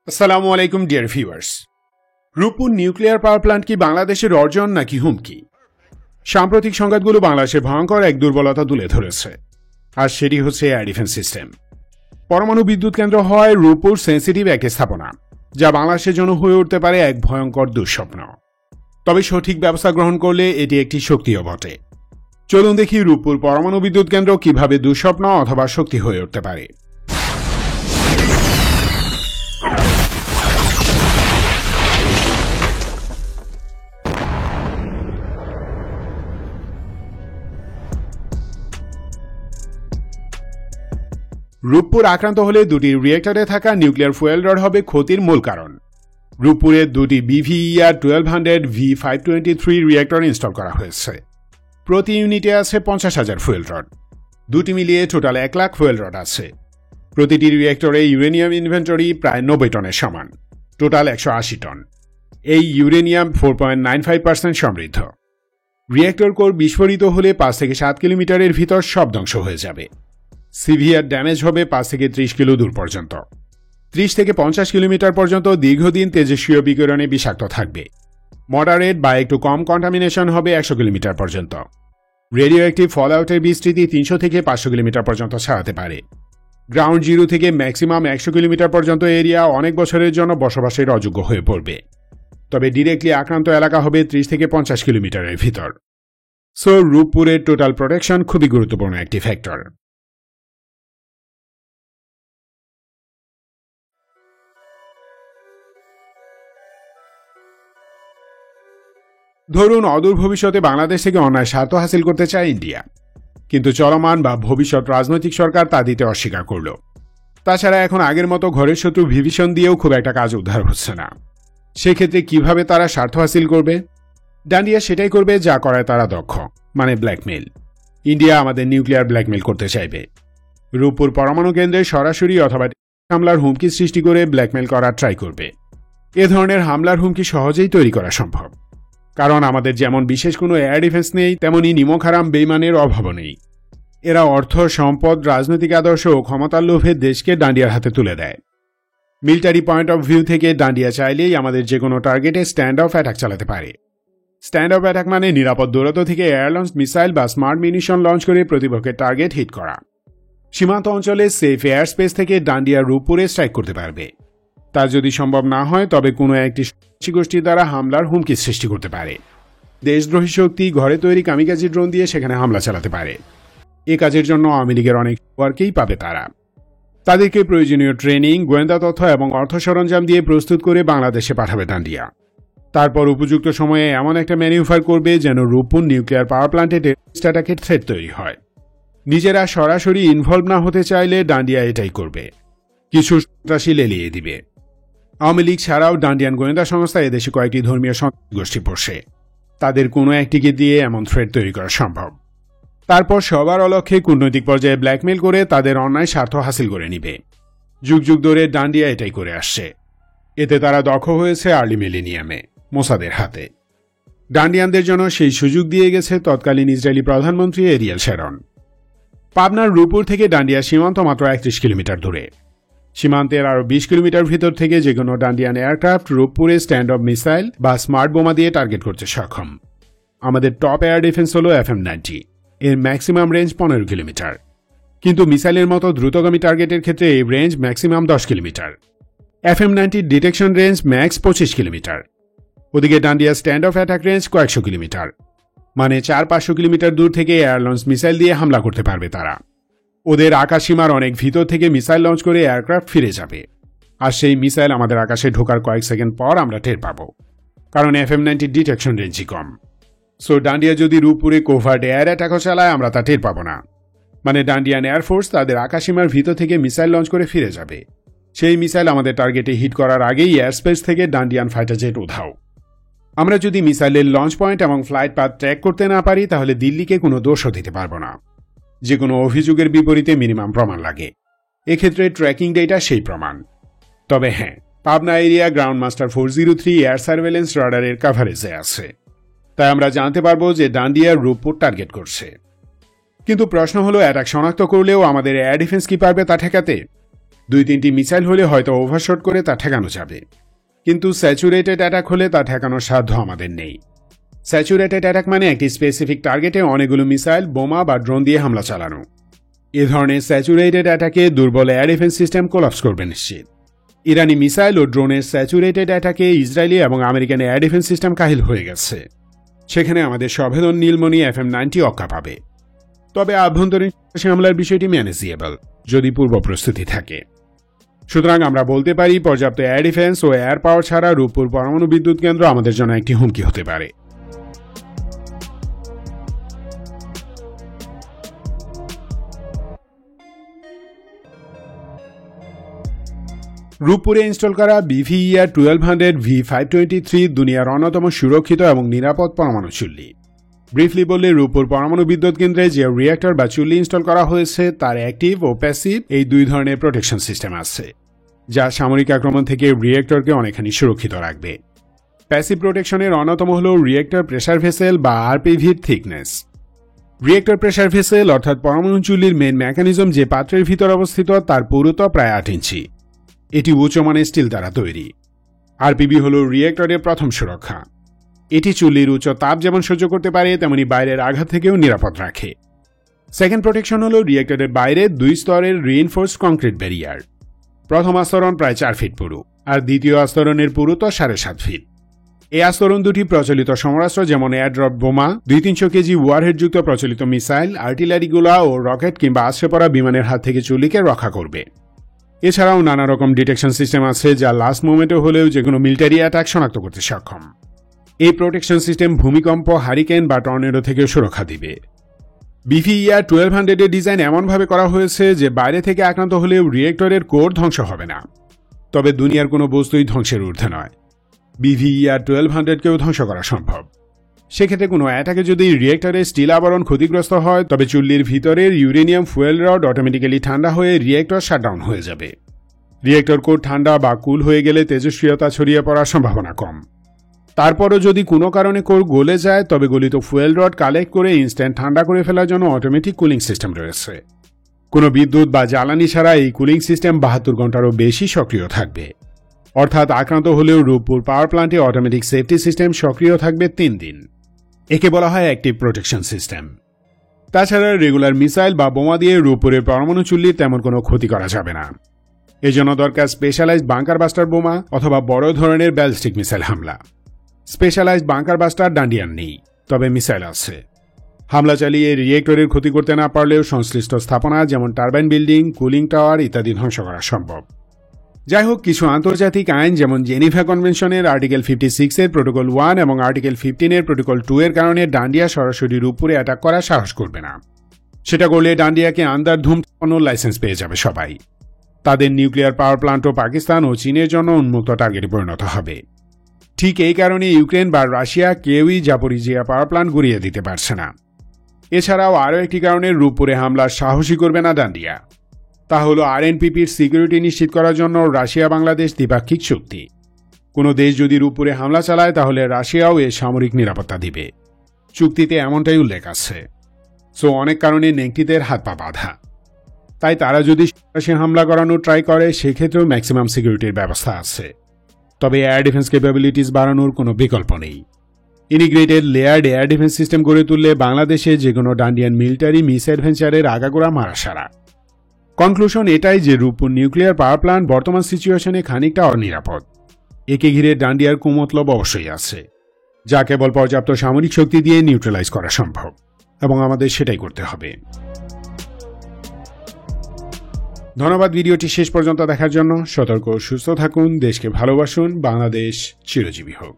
আসসালামু আলাইকুম dear viewers. Rooppur nuclear power plant কি বাংলাদেশের অর্জন নাকি হুমকি? সাম্প্রতিক সংঘাতগুলো বাংলাদেশের ভয়ঙ্কর এক দুর্বলতা তুলে ধরেছে, আর সেটি হচ্ছে এয়ার ডিফেন্স সিস্টেম। পরমাণু বিদ্যুৎ কেন্দ্র হয় রূপপুর সেন্সিটিভ এক স্থাপনা, যা বাংলাদেশের জন্য হয়ে উঠতে পারে এক ভয়ঙ্কর দুঃস্বপ্ন। তবে সঠিক ব্যবস্থা গ্রহণ করলে এটি একটি শক্তিও বটে। চলুন দেখি রূপপুর পরমাণু বিদ্যুৎ কেন্দ্র কিভাবে দুঃস্বপ্ন অথবা শক্তি হয়ে উঠতে পারে। রূপপুর আক্রান্ত হলে দুটি রিয়েক্টরে থাকা নিউক্লিয়ার ফুয়েল রড হবে ক্ষতির মূল কারণ। রূপপুরে দুটি BVER 1200 V523 রিয়েক্টর ইনস্টল করা হয়েছে। প্রতি ইউনিটে আছে 50,000 ফুয়েল রড। দুটি মিলিয়ে টোটাল 1 লাখ ফুয়েল রড আছে। প্রতিটি রিয়েক্টরে ইউরেনিয়াম ইনভেন্টরি প্রায় 90 টনের সমান, টোটাল 180 টন। এই ইউরেনিয়াম 4.95% সমৃদ্ধ। রিয়েক্টর কোর বিস্ফোরিত হলে 5 থেকে 7 কিলোমিটারের ভিতর সব ধ্বংস হয়ে যাবে। সিভিয়ার ড্যামেজ হবে 5 থেকে 30 কিলো দূর পর্যন্ত। 30 থেকে 50 কিলোমিটার পর্যন্ত দীর্ঘদিন তেজস্ক্রিয় বিকিরণে বিষাক্ত থাকবে। মডারেট বা একটু কম কন্টামিনেশন হবে 100 কিলোমিটার পর্যন্ত। রেডিও অ্যাক্টিভ ফলআউটের বিস্তৃতি 300 থেকে 500 কিলোমিটার পর্যন্ত ছাড়াতে পারে। গ্রাউন্ড জিরো থেকে ম্যাক্সিমাম 100 কিলোমিটার পর্যন্ত এরিয়া অনেক বছরের জন্য বসবাসের অযোগ্য হয়ে পড়বে। তবে ডিরেক্টলি আক্রান্ত এলাকা হবে 30 থেকে 50 কিলোমিটারের ভিতর। সো রূপপুরের টোটাল প্রোটেকশন খুবই গুরুত্বপূর্ণ একটি ফ্যাক্টর। ধরুন অদূর ভবিষ্যতে বাংলাদেশ থেকে অন্যায় স্বার্থ হাসিল করতে চায় ইন্ডিয়া, কিন্তু চলমান বা ভবিষ্যৎ রাজনৈতিক সরকার তা দিতে অস্বীকার করল। তাছাড়া এখন আগের মতো ঘরের শত্রু বিভীষণ দিয়েও খুব একটা কাজ উদ্ধার হচ্ছে না। সেক্ষেত্রে কিভাবে তারা স্বার্থ হাসিল করবে? ডান্ডিয়া সেটাই করবে যা করায় তারা দক্ষ, মানে ব্ল্যাকমেল। ইন্ডিয়া আমাদের নিউক্লিয়ার ব্ল্যাকমেল করতে চাইবে। রূপপুর পরমাণু কেন্দ্রে সরাসরি অথবা হামলার হুমকি সৃষ্টি করে ব্ল্যাকমেল করার ট্রাই করবে। এ ধরনের হামলার হুমকি সহজেই তৈরি করা সম্ভব, কারণ আমাদের যেমন বিশেষ কোনো এয়ার ডিফেন্স নেই, তেমনই নিমকহারাম বেইমানের অভাবও নেই। এরা অর্থ, সম্পদ, রাজনৈতিক আদর্শ ও ক্ষমতার লোভে দেশকে ডান্ডিয়ার হাতে তুলে দেয়। মিলিটারি পয়েন্ট অফ ভিউ থেকে ডান্ডিয়া চাইলেই আমাদের যে কোনো টার্গেটে স্ট্যান্ড অফ অ্যাটাক চালাতে পারে। স্ট্যান্ড অফ অ্যাটাক মানে নিরাপদ দূরত্ব থেকে এয়ার লঞ্চ মিসাইল বা স্মার্ট মিনিশন লঞ্চ করে প্রতিপক্ষের টার্গেট হিট করা। সীমান্ত অঞ্চলে সেফ এয়ার স্পেস থেকে ডান্ডিয়া রূপপুরে স্ট্রাইক করতে পারবে। তা যদি সম্ভব না হয়, তবে কোনো একটি গোষ্ঠীর দ্বারা হামলার হুমকি সৃষ্টি করতে পারে। দেশদ্রোহী শক্তি ঘরে তৈরি কামিকাজি ড্রোন দিয়ে সেখানে হামলা চালাতে পারে। এ কাজের জন্য আওয়ামী লীগের অনেক ওয়ার্কেই পাবে তারা। তাদেরকে প্রয়োজনীয় ট্রেনিং, গোয়েন্দা তথ্য এবং অর্থ সরঞ্জাম দিয়ে প্রস্তুত করে বাংলাদেশে পাঠাবে ডান্ডিয়া। তারপর উপযুক্ত সময়ে এমন একটা ম্যানিউভার করবে যেন রূপপুর নিউক্লিয়ার পাওয়ার প্ল্যান্টে টেররিস্ট অ্যাটাকের থ্রেট তৈরি হয়। নিজেরা সরাসরি ইনভলভ না হতে চাইলে ডান্ডিয়া এটাই করবে, কিছু সন্ত্রাসী লেলিয়ে দিবে। আওয়ামী লীগ ছাড়াও ডান্ডিয়ান গোয়েন্দা সংস্থা এদেশে কয়েকটি ধর্মীয় গোষ্ঠী পোষে। তাদের কোনো একটিকে দিয়ে এমন থ্রেট তৈরি করা সম্ভব। তারপর সবার অলক্ষ্যে কূটনৈতিক পর্যায়ে ব্ল্যাকমেল করে তাদের অন্যায় স্বার্থ হাসিল করে নিবে। যুগ যুগ ধরে ডান্ডিয়া এটাই করে আসছে। এতে তারা দক্ষ হয়েছে আর্লি মিলেনিয়ামে মোসাদের হাতে। ডান্ডিয়ানদের জন্য সেই সুযোগ দিয়ে গেছে তৎকালীন ইসরায়েলি প্রধানমন্ত্রী এরিয়েল শ্যারন। পাবনার রূপপুর থেকে ডান্ডিয়া সীমান্ত মাত্র 31 কিলোমিটার দূরে। সীমান্তের আরও 20 কিলোমিটার ভিতর থেকে যে কোনো ডান্ডিয়ান এয়ারক্রাফট রূপপুরে স্ট্যান্ড অফ মিসাইল বা স্মার্ট বোমা দিয়ে টার্গেট করতে সক্ষম। আমাদের টপ এয়ার ডিফেন্স হল FM-90। এর ম্যাক্সিমাম রেঞ্জ 15 কিলোমিটার, কিন্তু মিসাইলের মতো দ্রুতগামী টার্গেটের ক্ষেত্রে এই range maximum 10 kilometre. FM-90 detection range max 25 kilometre. ওদিকে ডান্ডিয়া স্ট্যান্ড অফ অ্যাটাক রেঞ্জ কয়েকশো কিলোমিটার, মানে 400-500 কিলোমিটার দূর থেকে এয়ার লঞ্চ মিসাইল দিয়ে হামলা করতে পারবে তারা। ওদের আকাশসীমার অনেক ভিতর থেকে মিসাইল লঞ্চ করে এয়ারক্রাফট ফিরে যাবে, আর সেই মিসাইল আমাদের আকাশে ঢোকার কয়েক সেকেন্ড পর আমরা টের পাবো, কারণ FM-90 ডিটেকশন রেঞ্জই কম। সো ডান্ডিয়া যদি রূপপুরে কোভার্ট এয়ার অ্যাটাকও চালায়, আমরা তা টের পাবো না। মানে ডান্ডিয়ান এয়ারফোর্স তাদের আকাশসীমার ভিতর থেকে মিসাইল লঞ্চ করে ফিরে যাবে। সেই মিসাইল আমাদের টার্গেটে হিট করার আগেই এয়ার স্পেস থেকে ডান্ডিয়ান ফাইটার জেট উধাও। আমরা যদি মিসাইলের লঞ্চ পয়েন্ট এবং ফ্লাইট পাথ ট্র্যাক করতে না পারি, তাহলে দিল্লিকে কোনো দোষও দিতে পারবো না। যে কোনো অভিযোগের বিপরীতে মিনিমাম প্রমাণ লাগে। এক্ষেত্রে ট্র্যাকিং ডেটা সেই প্রমাণ। তবে হ্যাঁ, Pabna area ground master 403 air surveillance রাডারের কাভারেজে আছে, তাই আমরা জানতে পারবো যে ডান্ডিয়া রূপপুর টার্গেট করছে। কিন্তু প্রশ্ন হলো, অ্যাটাক শনাক্ত করলেও আমাদের এয়ার ডিফেন্স কি পারবে তা ঠেকাতে? 2-3টি মিসাইল হলে হয়তো ওভারশট করে তা ঠেকানো যাবে, কিন্তু স্যাচুরেটেড অ্যাটাক হলে তা ঠেকানোর সাধ্য আমাদের নেই। স্যাচুরেটেড অ্যাটাক মানে একটি স্পেসিফিক টার্গেটে অনেকগুলো মিসাইল, বোমা বা ড্রোন দিয়ে হামলা চালানো। এ ধরনের স্যাচুরেটেড অ্যাটাকে দুর্বল এয়ার ডিফেন্স সিস্টেম কোলাপস করবে নিশ্চিত। ইরানি মিসাইল ও ড্রোনের স্যাচুরেটেড অ্যাটাকে ইসরায়েলি এবং আমেরিকান এয়ার ডিফেন্স সিস্টেম কাহিল হয়ে গেছে। সেখানে আমাদের সভেদন নীলমণি FM-90 অক্কা পাবে। তবে আভ্যন্তরীণ হামলার বিষয়টি ম্যানেজিয়েবল যদি পূর্ব প্রস্তুতি থাকে। সুতরাং আমরা বলতে পারি পর্যাপ্ত এয়ার ডিফেন্স ও এয়ার পাওয়ার ছাড়া রূপপুর পরমাণু বিদ্যুৎ কেন্দ্র আমাদের জন্য একটি হুমকি হতে পারে। রূপপুরে ইনস্টল করা BVER 1200 V523 দুনিয়ার অন্যতম সুরক্ষিত এবং নিরাপদ পরমাণু চুল্লি। ব্রিফলি বললে, রূপপুর পরমাণু বিদ্যুৎ কেন্দ্রে যে রিঅ্যাক্টর বা চুল্লি ইনস্টল করা হয়েছে তার অ্যাক্টিভ ও প্যাসিভ এই দুই ধরনের প্রোটেকশন সিস্টেম আছে, যা সামরিক আক্রমণ থেকে রিঅ্যাক্টরকে অনেকখানি সুরক্ষিত রাখবে। প্যাসিভ প্রোটেকশনের অন্যতম হল রিঅ্যাক্টর প্রেসার ভেসেল বা RPVর থিকনেস। রিঅ্যাক্টর প্রেসার ভেসেল অর্থাৎ পরমাণু চুল্লির মেন মেকানিজম যে পাত্রের ভিতর অবস্থিত তার পুরুত্ব প্রায় 8 ইঞ্চি। এটি উচ্চমানের স্টিল দ্বারা তৈরি। RPV হল রিঅ্যাক্টরের প্রথম সুরক্ষা। এটি চুল্লির উচ্চ তাপ যেমন সহ্য করতে পারে, তেমনি বাইরের আঘাত থেকেও নিরাপদ রাখে। সেকেন্ড প্রোটেকশন হল রিঅ্যাক্টরের বাইরে 2 স্তরের রিইনফোর্সড কংক্রিট ব্যারিয়ার। প্রথম আস্তরণ প্রায় 4 ফিট পুরু, আর দ্বিতীয় আস্তরণের পুরুত্ব 7.5 ফিট। এই আস্তরণ দুটি প্রচলিত সমরাস্ত্র যেমন এয়ারড্রপ বোমা, 200-300 কেজি ওয়ারহেডযুক্ত প্রচলিত মিসাইল, আর্টিলারিগুলা ও রকেট কিংবা আশ্রে পড়া বিমানের হাত থেকে চুল্লিকে রক্ষা করবে। এছাড়াও নানা রকম ডিটেকশন সিস্টেম আছে যা লাস্ট মোমেন্টে হলেও যেকোনো মিলিটারি অ্যাটাক শনাক্ত করতে সক্ষম। এই প্রোটেকশন সিস্টেম ভূমিকম্প, হারিকেন বা টর্নেডো থেকে সুরক্ষা দিবে। BVER 1200 এর ডিজাইন এমনভাবে করা হয়েছে যে বাইরে থেকে আক্রান্ত হলেও রিঅ্যাক্টরের কোর ধ্বংস হবে না। তবে দুনিয়ার কোনো বস্তুই ধ্বংসের ঊর্ধ্বে নয়। BVER 1200-কেও ধ্বংস করা সম্ভব। সেক্ষেত্রে কোনো অ্যাটাকে যদি রিঅ্যাক্টরের স্টিল আবরণ ক্ষতিগ্রস্ত হয়, তবে চুল্লির ভিতরের ইউরেনিয়াম ফুয়েল রড অটোমেটিক্যালি ঠান্ডা হয়ে রিঅ্যাক্টর শাটডাউন হয়ে যাবে। রিঅ্যাক্টর কোর ঠান্ডা বা কুল হয়ে গেলে তেজস্ক্রিয়তা ছড়িয়ে পড়ার সম্ভাবনা কম। তারপরও যদি কোনো কারণে কোর গলে যায়, তবে গলিত ফুয়েল রড কালেক্ট করে ইনস্ট্যান্ট ঠান্ডা করে ফেলার জন্য অটোমেটিক কুলিং সিস্টেম রয়েছে। কোনো বিদ্যুৎ বা জ্বালানি ছাড়া এই কুলিং সিস্টেম 72 ঘন্টারও বেশি সক্রিয় থাকবে। অর্থাৎ আক্রান্ত হলেও রূপপুর পাওয়ার প্ল্যান্টে অটোমেটিক সেফটি সিস্টেম সক্রিয় থাকবে 3 দিন। একে বলা হয় অ্যাক্টিভ প্রোটেকশন সিস্টেম। তাছাড়া রেগুলার মিসাইল বা বোমা দিয়ে রূপপুরের পরমাণু চুল্লির তেমন কোনো ক্ষতি করা যাবে না। এজন্য দরকার স্পেশালাইজড বাংকার বাস্টার বোমা অথবা বড় ধরনের ব্যালিস্টিক মিসাইল হামলা। স্পেশালাইজড বাংকার বাস্টার ডান্ডিয়ান নেই, তবে মিসাইল আছে। হামলা চালিয়ে রিঅ্যাক্টরের ক্ষতি করতে না পারলেও সংশ্লিষ্ট স্থাপনা যেমন টারবাইন বিল্ডিং, কুলিং টাওয়ার ইত্যাদি ধ্বংস করা সম্ভব। যাই হোক, কিছু আন্তর্জাতিক আইন যেমন জেনিভা কনভেনশনের আর্টিকেল 56-এর প্রোটোকল 1 এবং আর্টিকেল 15-এর প্রোটোকল 2 এর কারণে ডান্ডিয়া সরাসরি রূপপুরে অ্যাটাক করার সাহস করবে না। সেটা করলে ডান্ডিয়াকে আন্দারধুম চালানোর লাইসেন্স পেয়ে যাবে সবাই। তাদের নিউক্লিয়ার পাওয়ার প্ল্যান্টও পাকিস্তান ও চীনের জন্য উন্মুক্ত টার্গেটে পরিণত হবে। ঠিক এই কারণে ইউক্রেন বা রাশিয়া কেউই জাপোরিজিয়া পাওয়ার প্ল্যান্ট গুঁড়িয়ে দিতে পারছে না। এছাড়াও আরও একটি কারণে রূপপুরে হামলার সাহসী করবে না ডান্ডিয়া। তা হল RNPPর সিকিউরিটি নিশ্চিত করার জন্য রাশিয়া বাংলাদেশ দ্বিপাক্ষিক চুক্তি। কোনো দেশ যদি রূপপুরে হামলা চালায়, তাহলে রাশিয়াও এর সামরিক নিরাপত্তা দিবে। চুক্তিতে এমনটাই উল্লেখ আছে। অনেক কারণে নেংটিদের হাত পা বাঁধা। তাই তারা যদি সরাসরি হামলা করানোর ট্রাই করে, সেক্ষেত্রেও ম্যাক্সিমাম সিকিউরিটির ব্যবস্থা আছে। তবে এয়ার ডিফেন্স ক্যাপাবিলিটিস বাড়ানোর কোনো বিকল্প নেই। Integrated layered air defence system গড়ে তুললে বাংলাদেশে যে কোনো ডান্ডিয়ান মিলিটারি মিস অ্যাডভেঞ্চারের আগাগোড়া মারা সারা। কনক্লুশন এটাই যে রূপপুর নিউক্লিয়ার পাওয়ার প্ল্যান্ট বর্তমান সিচুয়েশনে খানিকটা অনিরাপদ। একে ঘিরে ডান্ডিয়ার কুমতলব অবশ্যই আছে, যা কেবল পর্যাপ্ত সামরিক শক্তি দিয়ে নিউট্রালাইজ করা সম্ভব, এবং আমাদের সেটাই করতে হবে। ধন্যবাদ ভিডিওটি শেষ পর্যন্ত দেখার জন্য। সতর্ক ও সুস্থ থাকুন, দেশকে ভালোবাসুন, বাংলাদেশ চিরজীবী হোক।